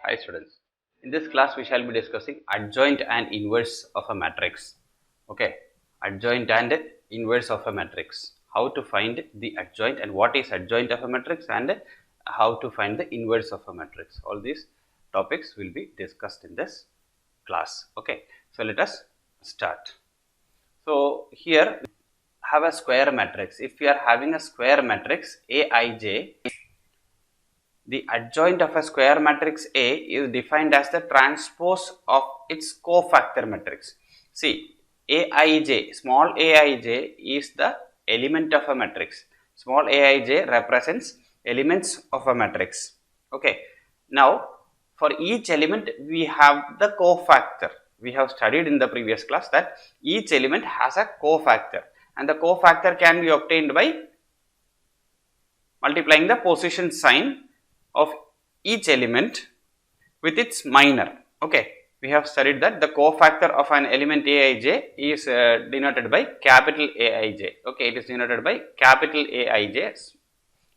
Hi students, in this class we shall be discussing adjoint and inverse of a matrix. Okay, adjoint and inverse of a matrix. How to find the adjoint and what is adjoint of a matrix and how to find the inverse of a matrix. All these topics will be discussed in this class. Okay, so let us start. So here have a square matrix. If we are having a square matrix Aij, the adjoint of a square matrix A is defined as the transpose of its cofactor matrix. See, Aij, small aij is the element of a matrix. Small aij represents elements of a matrix. Okay. Now, for each element we have the cofactor. We have studied in the previous class that each element has a cofactor, and the cofactor can be obtained by multiplying the position sign of each element with its minor. Okay, we have studied that the cofactor of an element Aij is denoted by capital Aij. Okay, it is denoted by capital Aij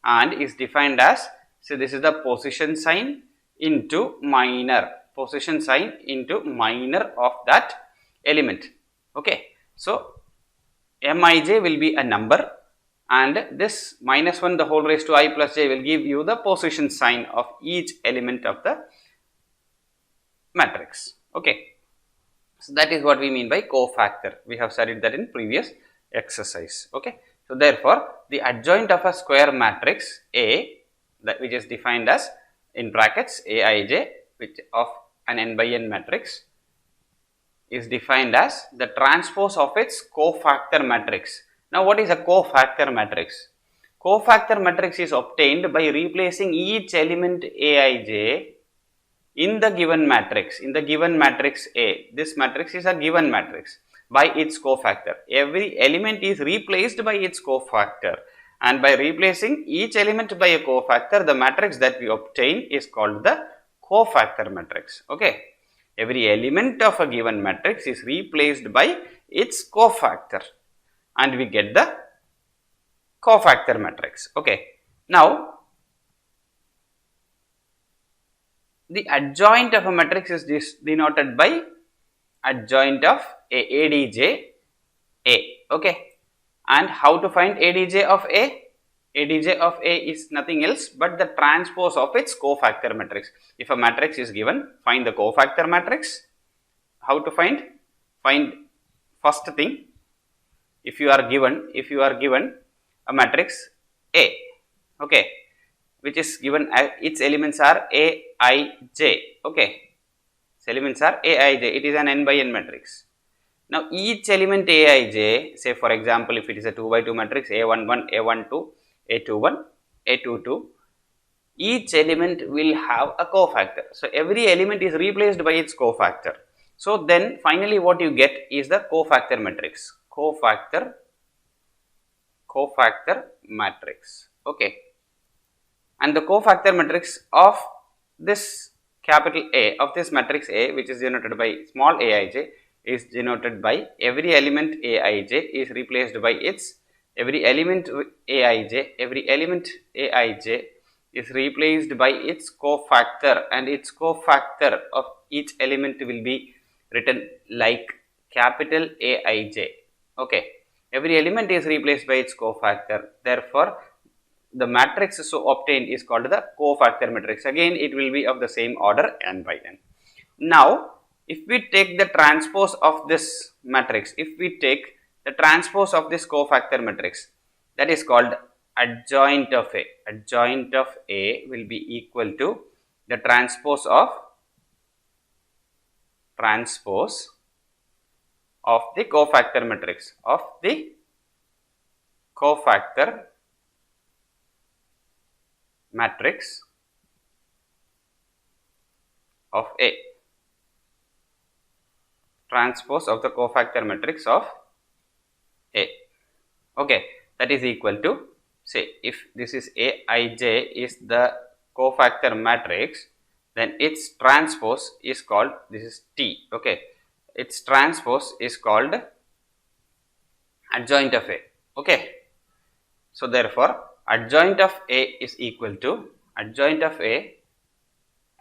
and is defined as, so this is the position sign into minor, position sign into minor of that element. Okay, so Mij will be a number, and this minus 1 the whole raised to I plus j will give you the position sign of each element of the matrix. Okay, so that is what we mean by cofactor. We have studied that in previous exercise. Okay, so therefore the adjoint of a square matrix A, that which is defined as in brackets Aij, which of an n by n matrix, is defined as the transpose of its cofactor matrix. Now, what is a cofactor matrix? Cofactor matrix is obtained by replacing each element Aij in the given matrix. In the given matrix A, this matrix is a given matrix, by its cofactor. Every element is replaced by its cofactor, and by replacing each element by a cofactor, the matrix that we obtain is called the cofactor matrix. Okay. Every element of a given matrix is replaced by its cofactor, and we get the cofactor matrix. Okay. Now, the adjoint of a matrix is denoted by adjoint of Adj A. Okay. And how to find Adj of A? Adj of A is nothing else but the transpose of its cofactor matrix. If a matrix is given, find the cofactor matrix. How to find? Find first thing, if you are given a matrix A, okay, which is given its elements are Aij. Okay, its elements are Aij. It is an n by n matrix. Now, each element Aij, say for example, if it is a 2 by 2 matrix A11, A12, A21, A22, each element will have a cofactor. So, every element is replaced by its cofactor. So, then finally what you get is the cofactor matrix. Cofactor matrix. Okay. And the cofactor matrix of this capital A, of this matrix A, which is denoted by small aij, is denoted by every element Aij is replaced by its, every element Aij is replaced by its cofactor, and its cofactor of each element will be written like capital Aij. Okay, every element is replaced by its cofactor. Therefore, the matrix so obtained is called the cofactor matrix. Again, it will be of the same order n by n. Now, if we take the transpose of this matrix, if we take the transpose of this cofactor matrix, that is called adjoint of A. Adjoint of A will be equal to the transpose of the cofactor matrix, of the cofactor matrix of A. Transpose of the cofactor matrix of A. Okay, that is equal to, say, if this is Aij is the cofactor matrix, then its transpose is called, this is T. Okay, its transpose is called adjoint of A. Okay, so therefore adjoint of A is equal to adjoint of A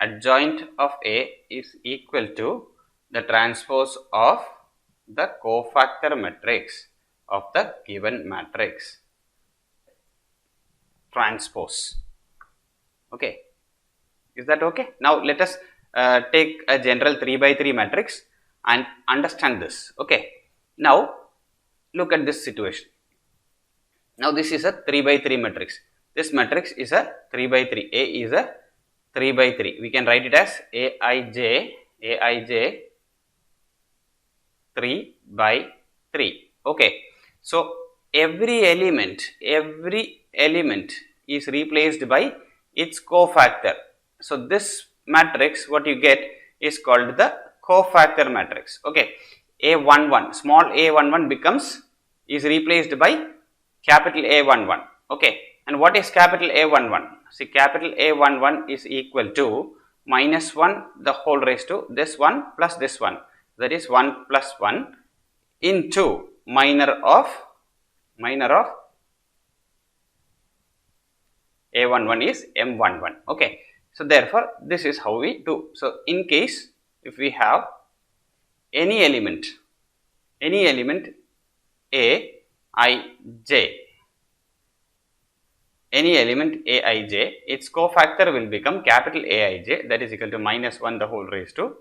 adjoint of A is equal to the transpose of the cofactor matrix of the given matrix. Transpose. Okay. Is that okay? Now let us take a general 3 by 3 matrix and understand this. Okay. Now look at this situation. Now this is a 3 by 3 matrix. This matrix is a 3 by 3. A is a 3 by 3. We can write it as Aij 3 by 3. Okay. So every element is replaced by its cofactor. So this matrix, what you get is called the cofactor matrix. Okay. A11, small a11 is replaced by capital A11. Okay. And what is capital A11? See, capital A11 is equal to minus 1 the whole raised to this one plus this one. That is 1 plus 1 into minor of A11 is M11. Okay. So therefore, this is how we do. So in case if we have any element Aij, its cofactor will become capital Aij, that is equal to minus 1 the whole raised to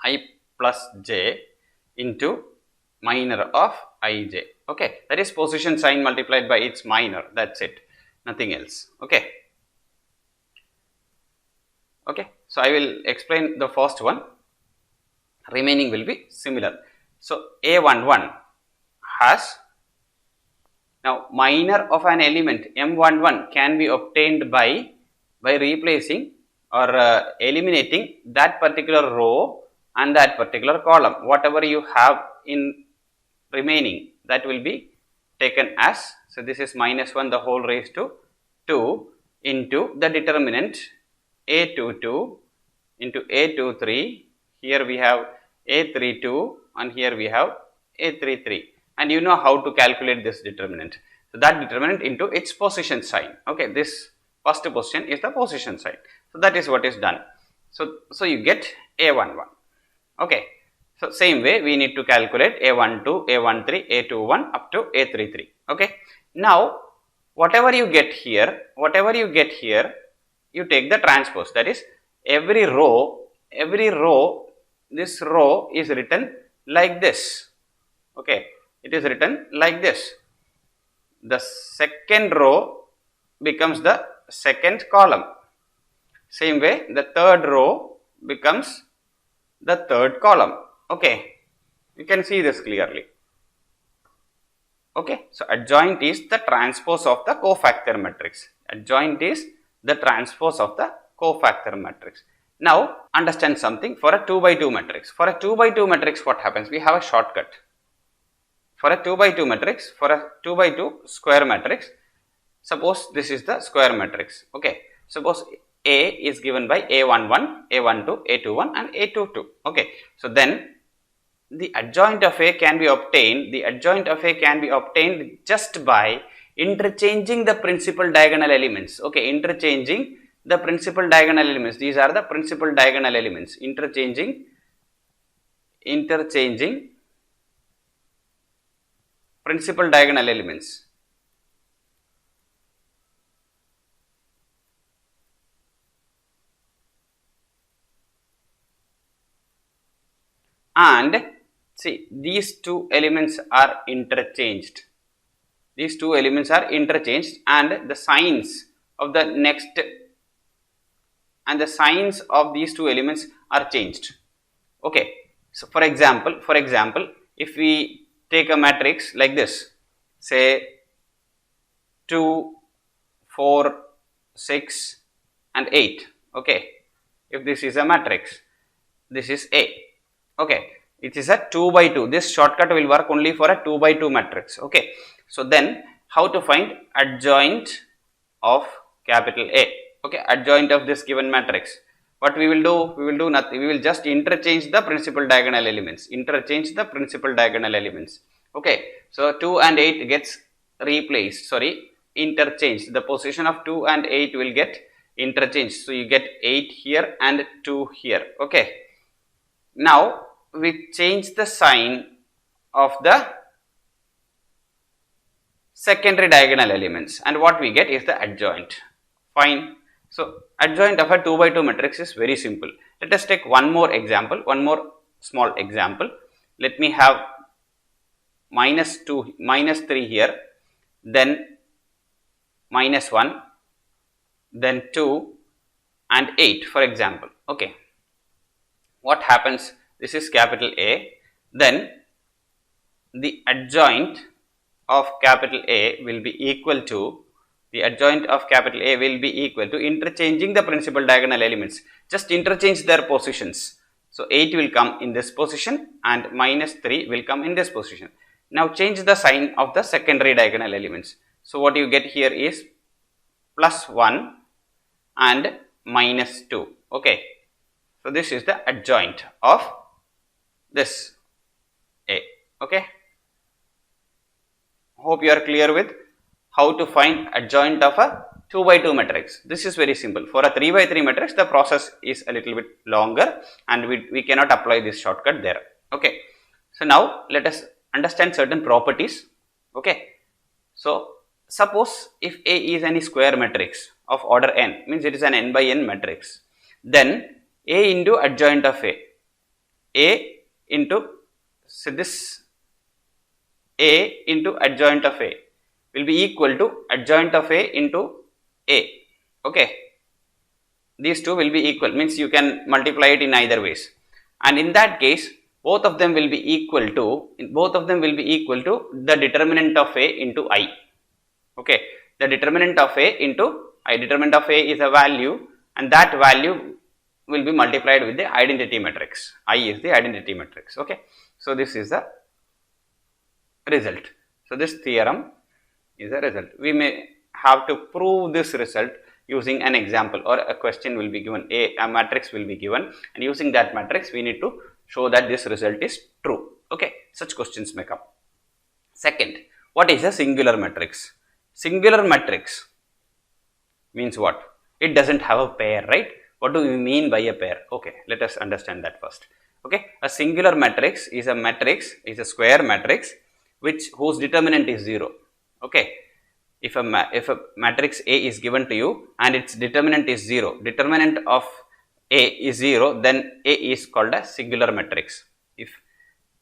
I plus j into minor of Ij. Okay, that is position sign multiplied by its minor. That's it, nothing else. Okay. Okay, so I will explain the first one. Remaining will be similar. So A11 has, now minor of an element M11 can be obtained by replacing or eliminating that particular row and that particular column. Whatever you have in remaining, that will be taken as, so this is minus 1 the whole raised to 2 into the determinant A22 into A23. Here we have A32 and here we have A33, and you know how to calculate this determinant. So that determinant into its position sign. Okay, this first position is the position sign. So that is what is done. So you get A11. Okay. So same way we need to calculate A12, A13, A21 up to A33. Okay. Now whatever you get here, you take the transpose. That is, every row, this row is written like this. Okay, it is written like this. The second row becomes the second column. Same way, the third row becomes the third column. Okay, you can see this clearly. Okay, so adjoint is the transpose of the cofactor matrix. Adjoint is the transpose of the cofactor matrix. Now understand something. For a 2 by 2 matrix, what happens? We have a shortcut. For a 2 by 2 matrix, for a 2 by 2 square matrix, suppose this is the square matrix. Okay, suppose A is given by A11, A12, A21 and A22. Okay, so then the adjoint of A can be obtained. Just by interchanging the principal diagonal elements. Okay, interchanging the principal diagonal elements. These are the principal diagonal elements. Interchanging principal diagonal elements. And see, these two elements are interchanged. And the signs of the next and the signs of these two elements are changed. Okay, so for example, if we take a matrix like this, say 2, 4, 6 and 8. Okay, if this is a matrix, this is A. Okay, it is a 2 by 2. This shortcut will work only for a 2 by 2 matrix. Okay, so then how to find adjoint of capital A? Okay, adjoint of this given matrix. What we will do? We will do nothing. We will just interchange the principal diagonal elements. Okay, so 2 and 8 gets replaced. Interchanged. The position of 2 and 8 will get interchange. So you get 8 here and 2 here. Okay. Now we change the sign of the secondary diagonal elements, and what we get is the adjoint. Fine. So adjoint of a 2 by 2 matrix is very simple. Let us take one more example, one more small example. Let me have minus 3 here, then minus 1, then 2 and 8 for example. Okay. What happens? This is capital A, then the adjoint of capital A will be equal to interchanging the principal diagonal elements. Just interchange their positions. So 8 will come in this position and minus 3 will come in this position. Now change the sign of the secondary diagonal elements. So what you get here is plus 1 and minus 2. Okay. So this is the adjoint of this A. Okay. Hope you are clear with how to find adjoint of a 2 by 2 matrix. This is very simple. For a 3 by 3 matrix, the process is a little bit longer and we cannot apply this shortcut there. Okay. So now let us understand certain properties. Okay. So suppose if A is any square matrix of order n, means it is an n by n matrix, then A into adjoint of A into, so this A into adjoint of A will be equal to adjoint of A into A. Okay. These two will be equal, means you can multiply it in either ways, and in that case both of them will be equal to the determinant of A into I. Okay. The determinant of A into I. Determinant of A is a value, and that value will be multiplied with the identity matrix. I is the identity matrix. Okay. So this is the result. So this theorem is a result. We may have to prove this result using an example, or a question will be given, a matrix will be given, and using that matrix we need to show that this result is true. Okay. Such questions may come. Second, what is a singular matrix? Singular matrix means what? It doesn't have a pair, right? What do we mean by a pair? Okay, let us understand that first. Okay, a singular matrix is a square matrix whose determinant is 0. Okay, if a matrix A is given to you and its determinant is 0, determinant of A is 0, then A is called a singular matrix. If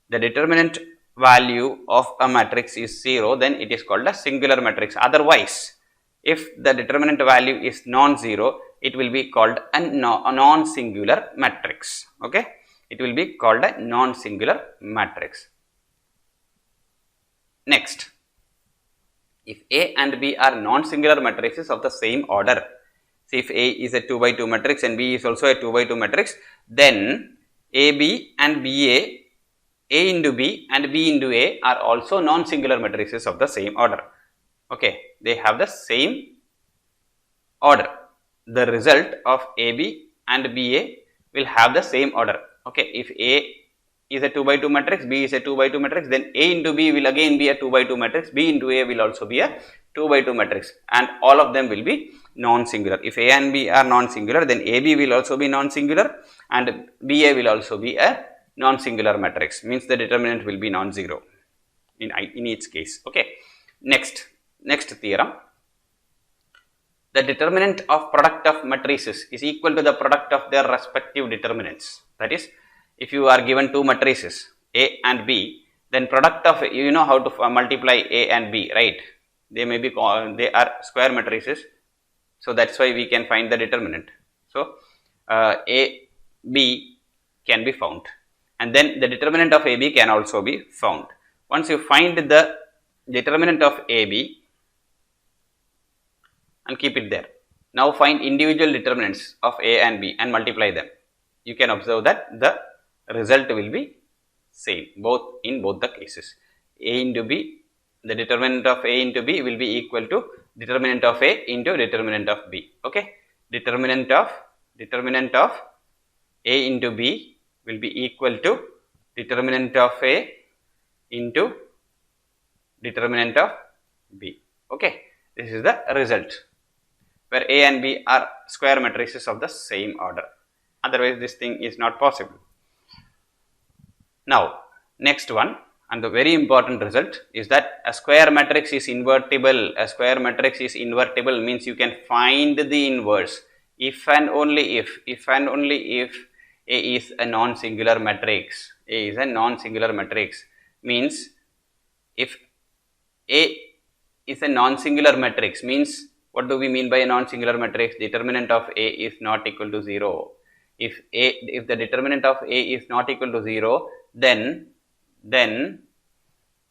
the determinant value of a matrix is 0, then it is called a singular matrix. Otherwise, if the determinant value is non-zero, it will be called a non-singular matrix. Okay, it will be called a non-singular matrix. Next, if A and B are non-singular matrices of the same order, see if A is a 2 by 2 matrix and B is also a 2 by 2 matrix, then AB and BA, A into B and B into A are also non-singular matrices of the same order. Okay, they have the same order. The result of AB and BA will have the same order. Okay, if A is a 2 by 2 matrix, B is a 2 by 2 matrix, then A into B will again be a 2 by 2 matrix, B into A will also be a 2 by 2 matrix, and all of them will be non-singular. If A and B are non-singular, then AB will also be non-singular and BA will also be a non-singular matrix, means the determinant will be non-zero in each case. Okay. Next theorem. The determinant of product of matrices is equal to the product of their respective determinants. That is, if you are given two matrices A and B, then product of, you know how to multiply A and B, right? They may be they are square matrices, so that's why we can find the determinant. So A, B can be found, and then the determinant of AB can also be found. Once you find the determinant of AB and keep it there, now find individual determinants of A and B and multiply them. You can observe that the result will be same in both the cases. A into B, the determinant of A into B will be equal to determinant of A into determinant of B. Okay, determinant of A into B will be equal to determinant of A into determinant of B. Okay, this is the result. where A and B are square matrices of the same order. Otherwise, this thing is not possible. Now, next one, and the very important result is that a square matrix is invertible. A square matrix is invertible means you can find the inverse if and only if A is a non-singular matrix. A is a non-singular matrix means if A is a non-singular matrix means, what do we mean by a non-singular matrix? Determinant of A is not equal to 0. If the determinant of A is not equal to 0, then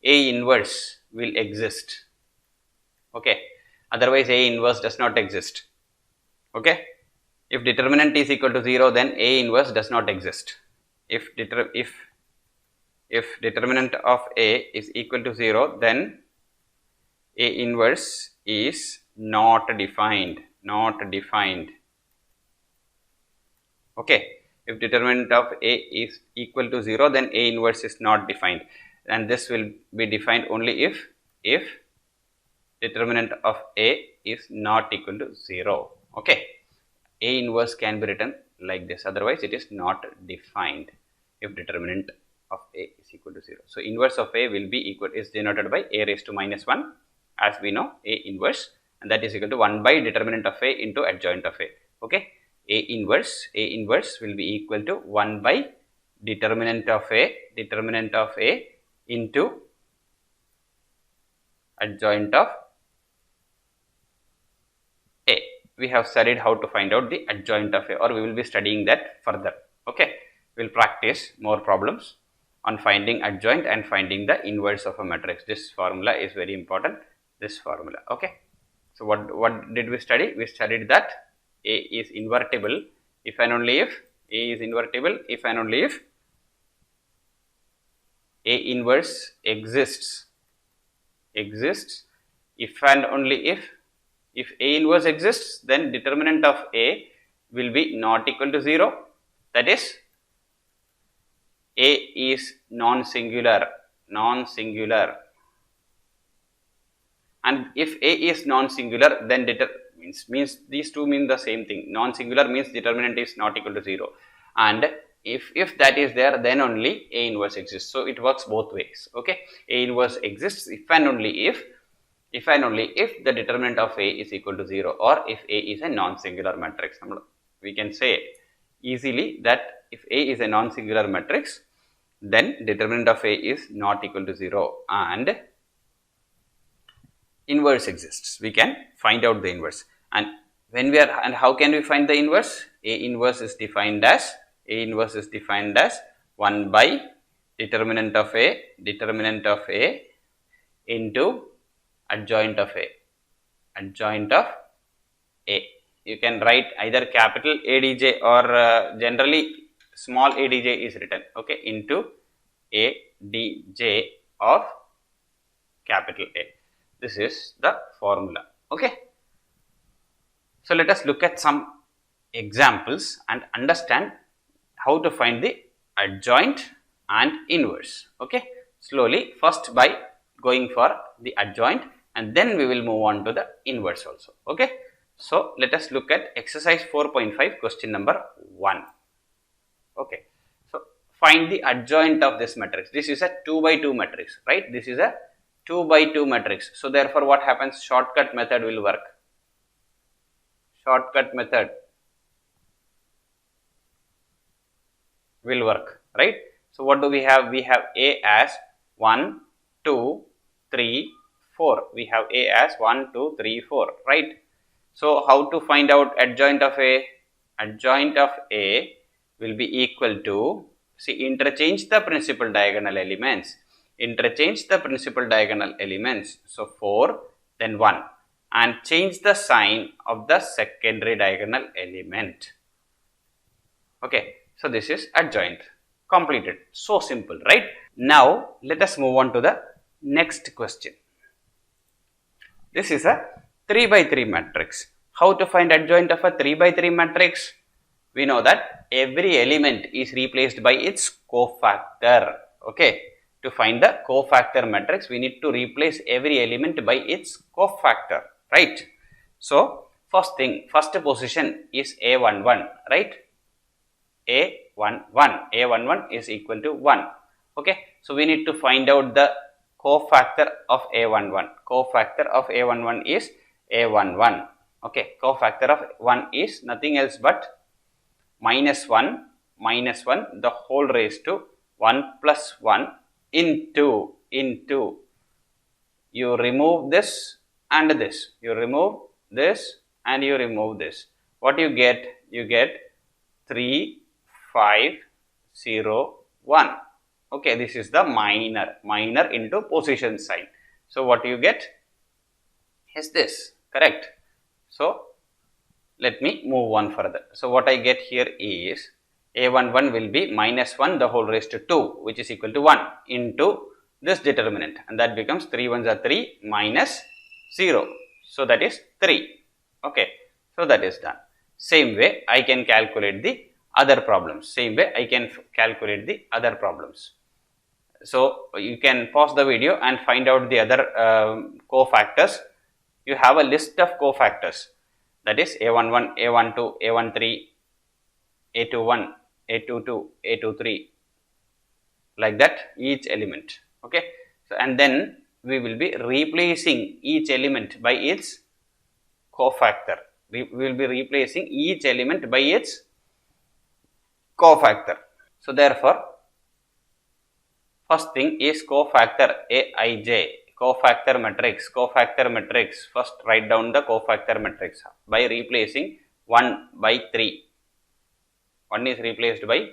A inverse will exist. Okay. Otherwise, A inverse does not exist. Okay. If determinant is equal to 0, then A inverse does not exist. If determinant of A is equal to 0, then A inverse is not defined. Okay. If determinant of A is equal to 0, then A inverse is not defined, and this will be defined only if determinant of A is not equal to 0. Okay. A inverse can be written like this, otherwise it is not defined if determinant of A is equal to 0. So, inverse of A will be is denoted by A raised to minus 1, as we know, A inverse, and that is equal to 1 by determinant of A into adjoint of A. Okay. A inverse will be equal to 1 by determinant of A into adjoint of A. We have studied how to find out the adjoint of A, or we will be studying that further. Okay. We will practice more problems on finding adjoint and finding the inverse of a matrix. This formula is very important, this formula. Okay. So, what did we study? We studied that A is invertible if and only if A is invertible if and only if A inverse exists if and only if A inverse exists, then determinant of A will be not equal to 0, that is A is non-singular, and if A is non-singular, then means these two mean the same thing. Non-singular means determinant is not equal to 0, and if that is there, then only A inverse exists. So, it works both ways. Okay. A inverse exists if and only if the determinant of A is equal to 0, or if A is a non-singular matrix. We can say easily that if A is a non-singular matrix, then determinant of A is not equal to 0 and inverse exists. We can find out the inverse, and how can we find the inverse? A inverse is defined as 1 by determinant of A into adjoint of A. You can write either capital ADJ or generally small ADJ is written. Okay, into ADJ of capital A. This is the formula. Okay. So, let us look at some examples and understand how to find the adjoint and inverse. Okay. Slowly, first by going for the adjoint, and then we will move on to the inverse also. Okay. So, let us look at exercise 4.5 question number 1. Okay. So, find the adjoint of this matrix. This is a 2 by 2 matrix, right? This is a 2 by 2 matrix. So, therefore, what happens? Shortcut method will work. Right? So, what do we have? We have A as 1, 2, 3, 4. We have A as 1, 2, 3, 4, right? So, how to find out adjoint of A? Adjoint of A will be equal to, see, interchange the principal diagonal elements. So, 4, then 1, and change the sign of the secondary diagonal element. Okay. So, this is adjoint. Completed. So simple, right? Now, let us move on to the next question. This is a 3 by 3 matrix. How to find adjoint of a 3 by 3 matrix? We know that every element is replaced by its cofactor. Okay. To find the cofactor matrix, we need to replace every element by its cofactor, right? So, first thing, first position is A11, right? A11 is equal to 1. Okay, so we need to find out the cofactor of A11. Cofactor of A11 is A11. Okay, cofactor of 1 is nothing else but minus 1 the whole raised to 1 plus 1 into you remove this and this, you remove this and you remove this. What you get? You get 3, 5, 0, 1. Okay, this is the minor into position sign. So what you get is this, correct? So let me move on further. So what I get here is A11 will be minus 1 the whole raised to 2, which is equal to 1 into this determinant, and that becomes 3 ones are 3 minus 0. So that is 3. Okay, so that is done. Same way I can calculate the other problems. So you can pause the video and find out the other cofactors. You have a list of cofactors, that is A11, A12, A13, A21, A22, A23, like that each element. Okay, so and then we will be replacing each element by its cofactor. We will be replacing each element by its cofactor. So therefore, first thing is cofactor Aij, cofactor matrix. First write down the cofactor matrix by replacing 1 by 3. 1 is replaced by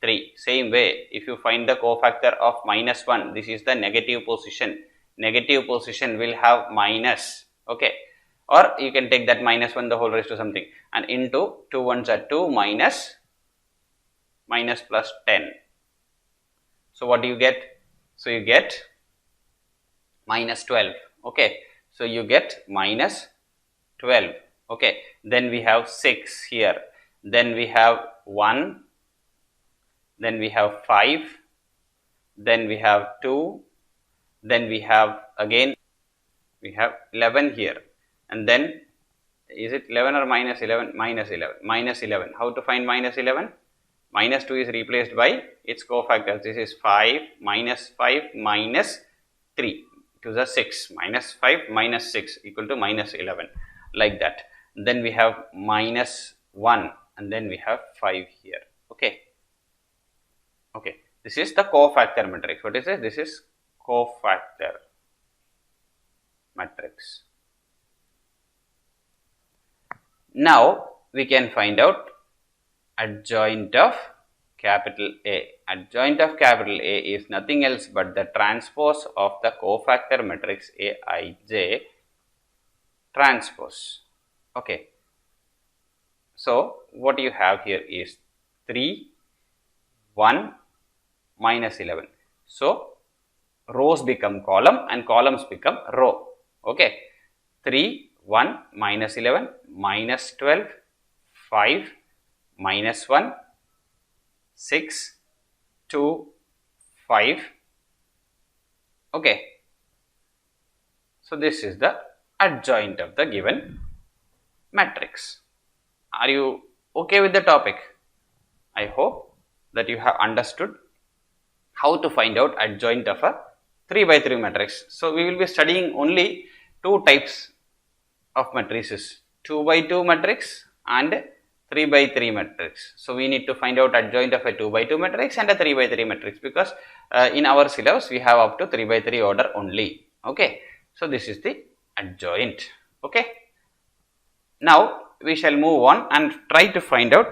3. Same way, if you find the cofactor of minus 1, this is the negative position. Negative position will have minus. Okay, or you can take that minus 1 the whole raised to something and into 2 ones are 2 minus plus 10. So what do you get? So you get minus 12. Okay, so you get minus 12. Okay, then we have 6 here, then we have 1, then we have 5, then we have 2, then we have again we have 11 here, and then is it 11 or minus 11? Minus 11. How to find minus 11? Minus 2 is replaced by its cofactors. This is 5 minus 3. 2 is 6. Minus 5 minus 6 equal to minus 11. Like that. Then we have minus 1 and then we have 5 here. Okay. Okay. This is the cofactor matrix. What is it? This is cofactor matrix. Now we can find out adjoint of capital A. Adjoint of capital A is nothing else but the transpose of the cofactor matrix Aij transpose. Okay. So what you have here is 3, 1, minus 11. So rows become column and columns become row. Okay. 3, 1, minus 11, minus 12, 5, minus 1, 6, 2, 5. Okay. So this is the adjoint of the given matrix. Are you okay with the topic? I hope that you have understood how to find out adjoint of a 3 by 3 matrix. So we will be studying only two types of matrices, 2 by 2 matrix and 3 by 3 matrix. So we need to find out adjoint of a 2 by 2 matrix and a 3 by 3 matrix, because in our syllabus we have up to 3 by 3 order only. Okay. So this is the adjoint. Okay. Now we shall move on and try to find out,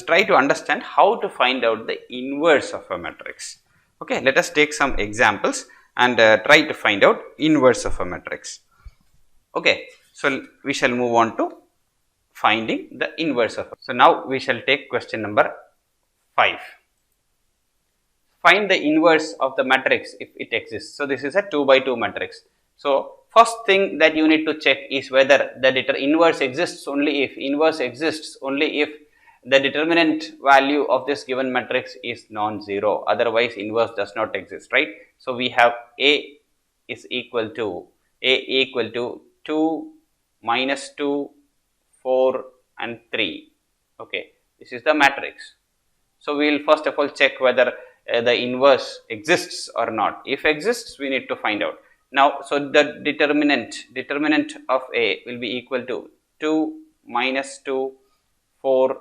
try to understand how to find out the inverse of a matrix. Okay. Let us take some examples and try to find out inverse of a matrix. Okay. So we shall move on to finding the inverse of. So now we shall take question number 5. Find the inverse of the matrix if it exists. So this is a 2 by 2 matrix. So first thing that you need to check is whether the inverse exists only if the determinant value of this given matrix is non-zero. Otherwise inverse does not exist, right? So we have A is equal to 2 minus 2 4 and 3. Okay, this is the matrix. So we will first of all check whether the inverse exists or not. If exists, we need to find out. Now, so the determinant of A will be equal to 2 minus 2, 4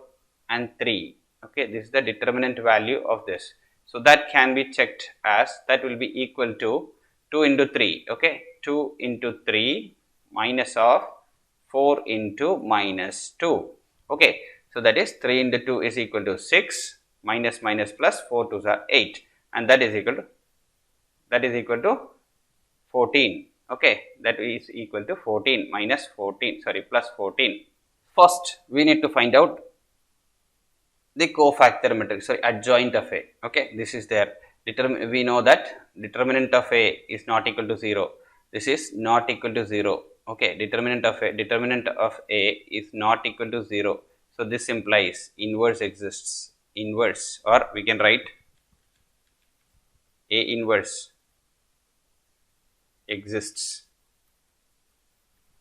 and 3. Okay, this is the determinant value of this. So that can be checked as, that will be equal to 2 into 3. Okay, 2 into 3 minus of 4 into minus 2. Okay, so that is 3 into 2 is equal to 6, minus minus plus 4 2s are 8, and that is equal to 14. Okay, that is equal to 14 minus 14, sorry, plus 14. First, we need to find out the cofactor matrix, sorry, adjoint of A. Okay, this is there. We know that determinant of A is not equal to 0. This is not equal to 0. Okay, determinant of A is not equal to 0. So this implies inverse exists. Inverse, or we can write A inverse exists.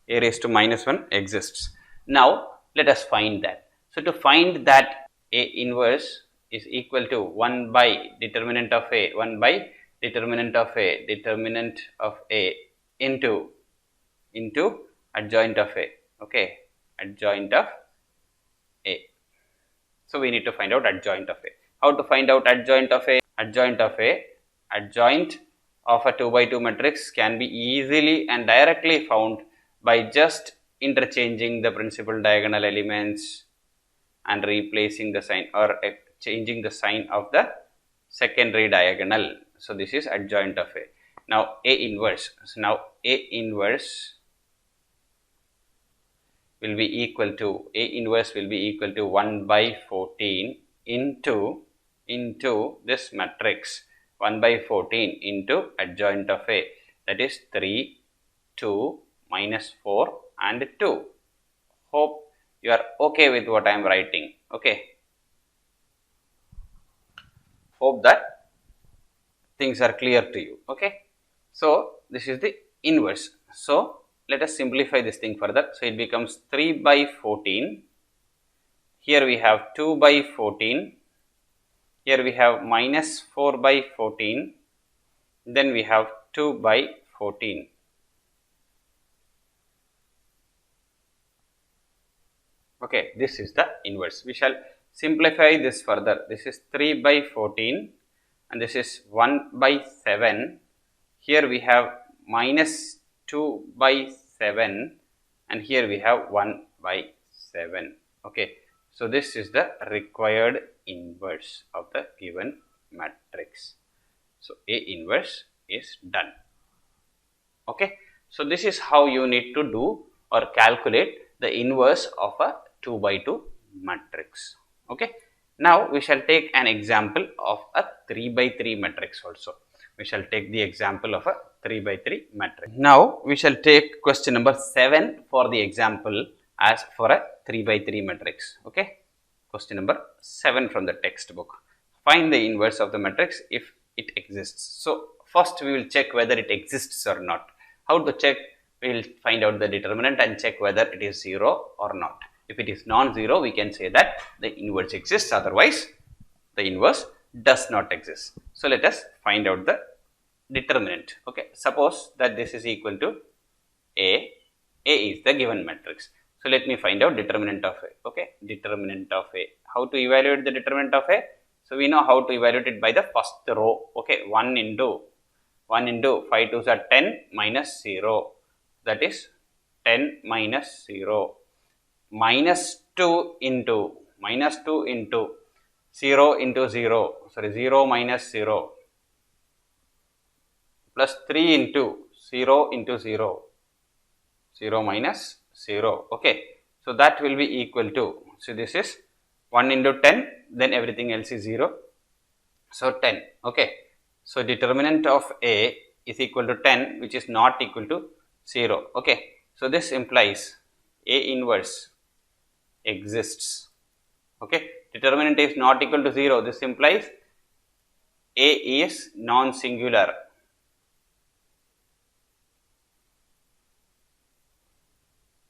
A raised to minus 1 exists. Now let us find that. So to find that A inverse is equal to 1 by determinant of A, 1 by determinant of A into adjoint of A. Okay, adjoint of A. So we need to find out adjoint of A. How to find out adjoint of A? Adjoint of a 2 by 2 matrix can be easily and directly found by just interchanging the principal diagonal elements and replacing the sign, or changing the sign of the secondary diagonal. So this is adjoint of A. Now A inverse. So now A inverse will be equal to 1 by 14 into this matrix, 1 by 14 into adjoint of A, that is 3, 2, minus 4 and 2. Hope you are okay with what I am writing. Okay, hope that things are clear to you. Okay, so this is the inverse. So let us simplify this thing further. So it becomes 3 by 14. Here we have 2 by 14. Here we have minus 4 by 14. Then we have 2 by 14. Okay, this is the inverse. We shall simplify this further. This is 3 by 14 and this is 1 by 7. Here we have minus 2 by 7 and here we have 1 by 7. Okay, so this is the required inverse of the given matrix. So A inverse is done. Okay, so this is how you need to do or calculate the inverse of a 2 by 2 matrix. Okay, now we shall take an example of a 3 by 3 matrix also. We shall take the example of a 3 by 3 matrix. Now we shall take question number 7 for the example as for a 3 by 3 matrix. Okay, question number 7 from the textbook. Find the inverse of the matrix if it exists. So first we will check whether it exists or not. How to check? We will find out the determinant and check whether it is 0 or not. If it is non-zero, we can say that the inverse exists, otherwise the inverse does not exist. So let us find out the determinant. Okay, suppose that this is equal to A. A is the given matrix. So let me find out determinant of A. Okay, determinant of A. How to evaluate the determinant of A? So we know how to evaluate it by the first row. Okay, 1 into 5 2s are 10 minus 0. That is 10 minus 0. Minus 2 into 0 into 0, sorry, 0 minus 0, plus 3 into 0 into 0, 0 minus 0. Okay, so that will be equal to, so this is 1 into 10, then everything else is 0, so 10. Okay, so determinant of A is equal to 10, which is not equal to 0. Okay, so this implies A inverse exists. Okay, determinant is not equal to 0. This implies A is non-singular.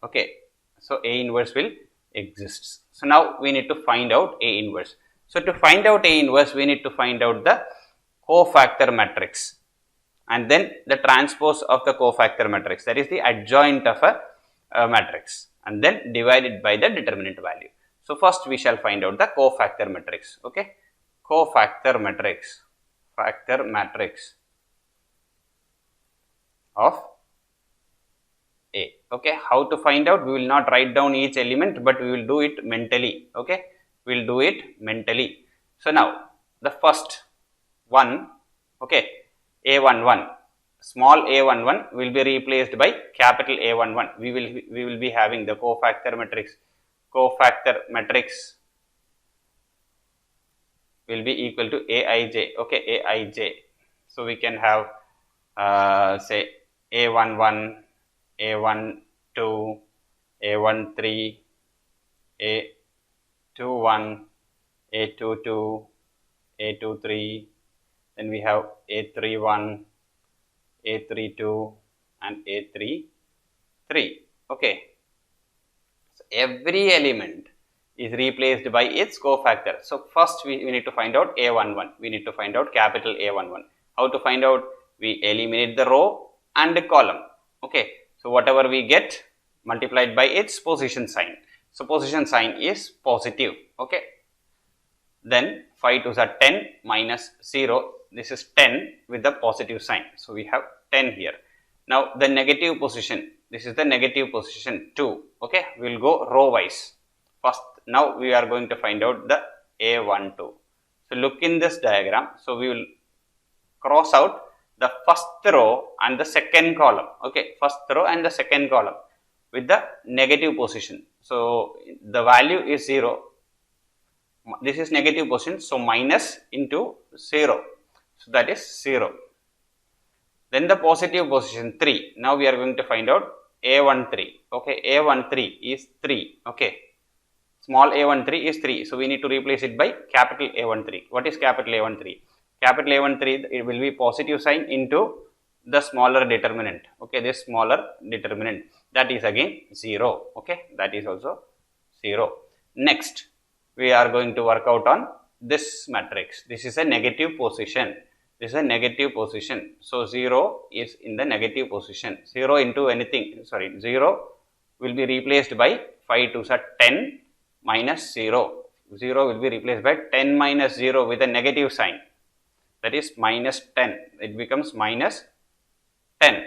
Okay, So A inverse will exist. So now we need to find out A inverse. So to find out A inverse, we need to find out the cofactor matrix and then the transpose of the cofactor matrix, that is the adjoint of a matrix, and then divided by the determinant value. So first we shall find out the cofactor matrix. Okay, cofactor matrix, factor matrix of A. Okay, how to find out? We will not write down each element, but we will do it mentally. Okay, we will do it mentally. So now the first one, okay, A11, small a11 will be replaced by capital A11. We will be having the cofactor matrix. Cofactor matrix will be equal to Aij. Okay, Aij. So we can have say A11, A12, A13, A21, A22, A23. Then we have A31, A32 and A33. Okay. So every element is replaced by its cofactor. So first we need to find out A11. We need to find out capital A11. How to find out? We eliminate the row and the column. Okay. So whatever we get multiplied by its position sign. So position sign is positive. Okay. Then 5 2s are 10 minus 0. This is 10 with the positive sign. So we have 10 here. Now the negative position. This is the negative position 2. Okay. We will go row wise. First, now we are going to find out the A12. So look in this diagram. So we will cross out the first row and the second column. Okay. First row and the second column with the negative position. So the value is 0. This is negative position, so minus into 0, so that is 0. Then the positive position 3. Now we are going to find out A13. Okay, A13 is 3. Okay, small a13 is 3. So we need to replace it by capital A13. What is capital A13? Capital A13, it will be positive sign into the smaller determinant. Okay, this smaller determinant, that is again 0. Okay, that is also 0. Next, we are going to work out on this matrix. This is a negative position. This is a negative position. So 0 is in the negative position. 0 into anything, 0 will be replaced by 5 2s are 10 minus 0. 0 will be replaced by 10 minus 0 with a negative sign. That is minus 10. It becomes minus 10.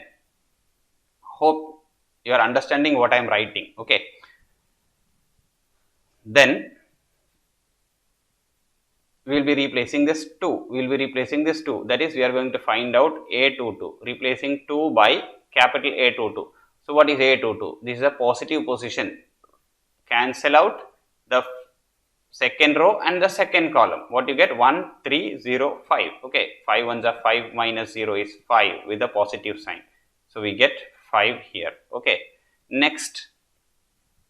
Hope you are understanding what I am writing. Okay. Then we will be replacing this 2. We will be replacing this 2. That is, we are going to find out A22. Replacing 2 by capital A22. So what is A22? This is a positive position. Cancel out the second row and the second column. What you get? 1, 3, 0, 5. Okay, 5 ones are 5 minus 0 is 5 with a positive sign. So we get 5 here. Okay. Next,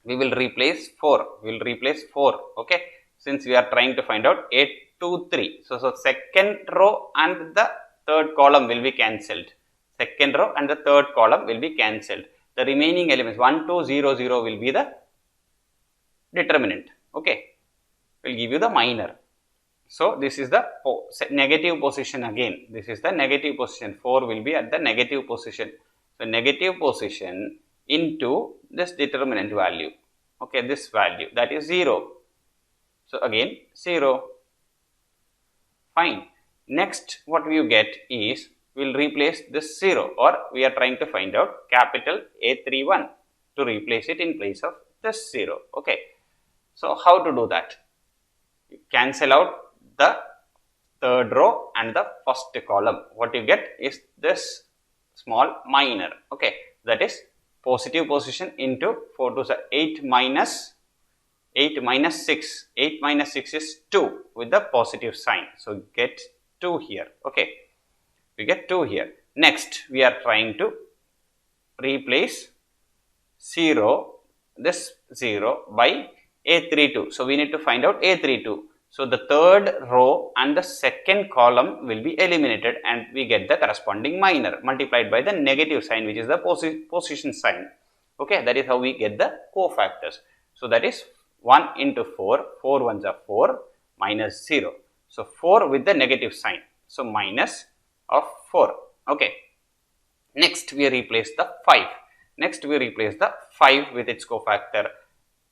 we will replace 4. We will replace 4. Okay. Since we are trying to find out A23. So second row and the third column will be cancelled. Second row and the third column will be cancelled. The remaining elements 1, 2, 0, 0 will be the determinant. Okay. Will give you the minor. So this is the negative position again. This is the negative position. 4 will be at the negative position. So negative position into this determinant value. Okay, this value, that is 0. So again 0. Fine. Next, what we get is, we will replace this 0, or we are trying to find out capital A31 to replace it in place of this 0. Okay. So how to do that? You cancel out the third row and the first column. What you get is this small minor. Okay. That is positive position into 4 2s are 8 minus 6. 8 minus 6 is 2 with the positive sign. So get 2 here. Okay. We get 2 here. Next, we are trying to replace 0, this 0 by A32. So we need to find out A32. So the third row and the second column will be eliminated and we get the corresponding minor multiplied by the negative sign, which is the position sign. Okay, that is how we get the cofactors. So that is 1 into 4, 4 ones are 4 minus 0. So 4 with the negative sign. So minus of 4. Okay. Next we replace the 5. Next we replace the 5 with its cofactor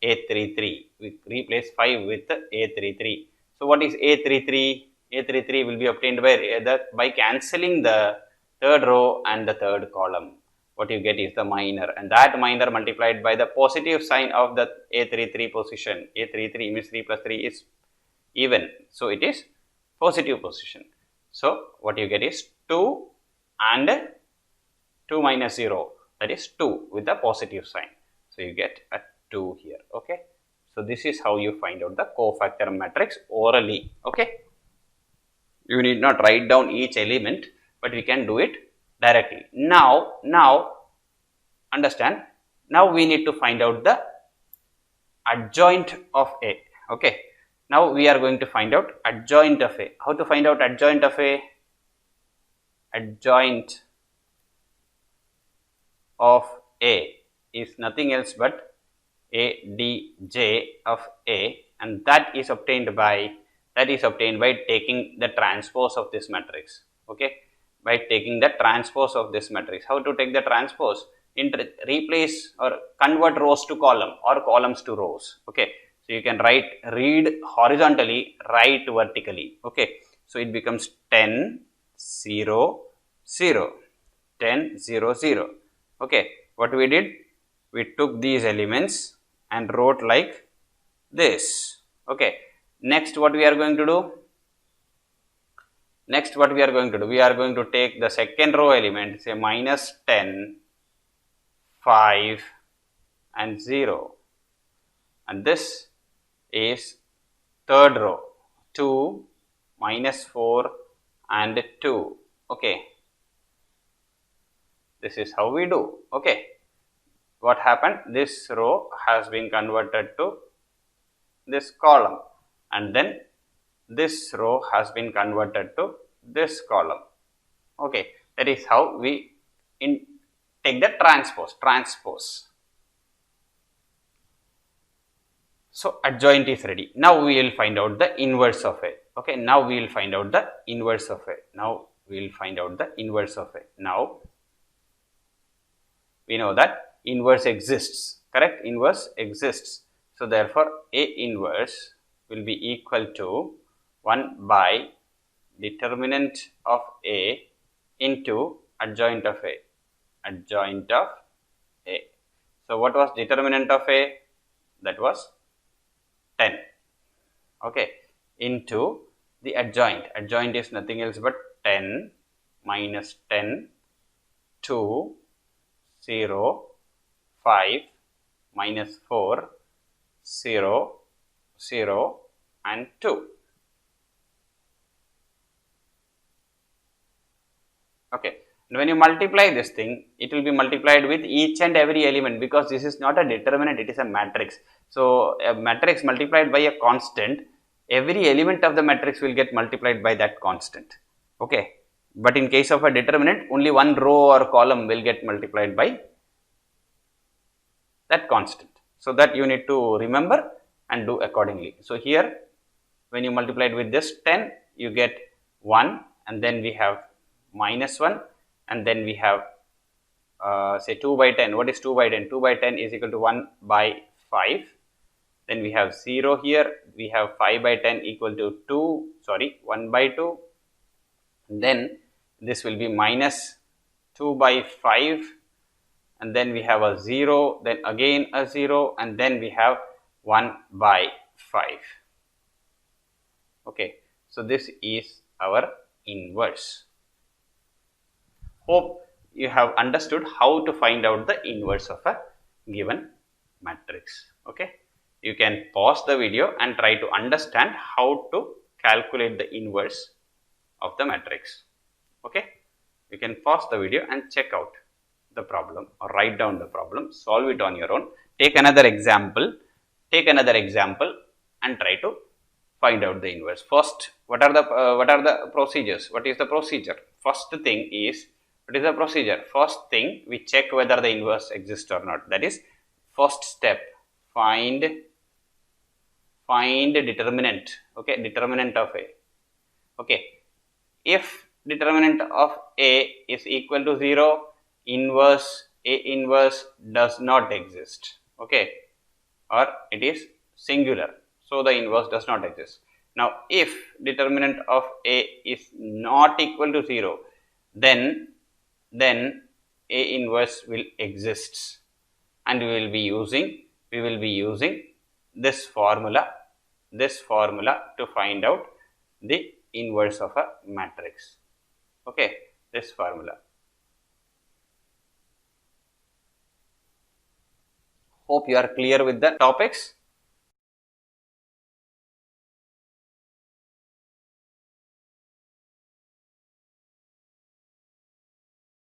A33. We replace 5 with A33. So what is A33? A33 will be obtained by cancelling the third row and the third column. What you get is the minor, and that minor multiplied by the positive sign of the A33 position. A33 means 3 plus 3 is even. So it is positive position. So what you get is 2 and 2 minus 0, that is 2 with the positive sign. So you get a 2 here. Okay. So this is how you find out the cofactor matrix orally. Okay. You need not write down each element, but we can do it directly. Now understand. Now we need to find out the adjoint of A. Okay. Now we are going to find out adjoint of A. How to find out adjoint of A? Adjoint of A is nothing else but ADJ of A, and that is obtained by taking the transpose of this matrix. Okay, by taking the transpose of this matrix. How to take the transpose? Replace or convert rows to column or columns to rows. Okay, so you can read horizontally, write vertically. Okay, so it becomes 10 0 0 10 0 0. Okay, what we did? We took these elements and wrote like this. Okay, next what we are going to do? We are going to take the second row element, say minus 10, 5 and 0, and this is third row, 2, minus 4 and 2. Okay, this is how we do. Okay, what happened? This row has been converted to this column, and then this row has been converted to this column. Okay, that is how we take the transpose. So adjoint is ready. Now we will find out the inverse of A. Okay, now we will find out the inverse of A. Now we know that inverse exists, correct? Inverse exists. So therefore A inverse will be equal to 1 by determinant of A into adjoint of A. So what was determinant of A? That was 10. Okay, into the adjoint. Adjoint is nothing else but 10 minus 10, 2, 0, 5, minus 4, 0, 0 and 2. Okay, and when you multiply this thing, it will be multiplied with each and every element, because this is not a determinant, it is a matrix. So a matrix multiplied by a constant, every element of the matrix will get multiplied by that constant. Okay, but in case of a determinant, only one row or column will get multiplied by that constant. So that you need to remember and do accordingly. So here when you multiply it with this 10, you get 1, and then we have minus 1, and then we have say 2 by 10. What is 2 by 10? 2 by 10 is equal to 1 by 5. Then we have 0 here. We have 5 by 10 equal to 1 by 2. Then this will be minus 2 by 5, and then we have a 0, then again a 0, and then we have 1 by 5. Okay, so this is our inverse. Hope you have understood how to find out the inverse of a given matrix. Okay, you can pause the video and try to understand how to calculate the inverse of the matrix. Okay, you can pause the video and check out the problem, or write down the problem, solve it on your own, take another example and try to find out the inverse. First, what are the procedures? What is the procedure? First thing is, What is the procedure? First thing, we check whether the inverse exists or not. That is first step, find determinant. Okay, determinant of A. Okay, if determinant of A is equal to 0, A inverse does not exist. Okay, or it is singular, so the inverse does not exist. Now if determinant of A is not equal to 0, then A inverse will exist, and we will be using this formula to find out the inverse of a matrix. Okay, this formula. Hope you are clear with the topics.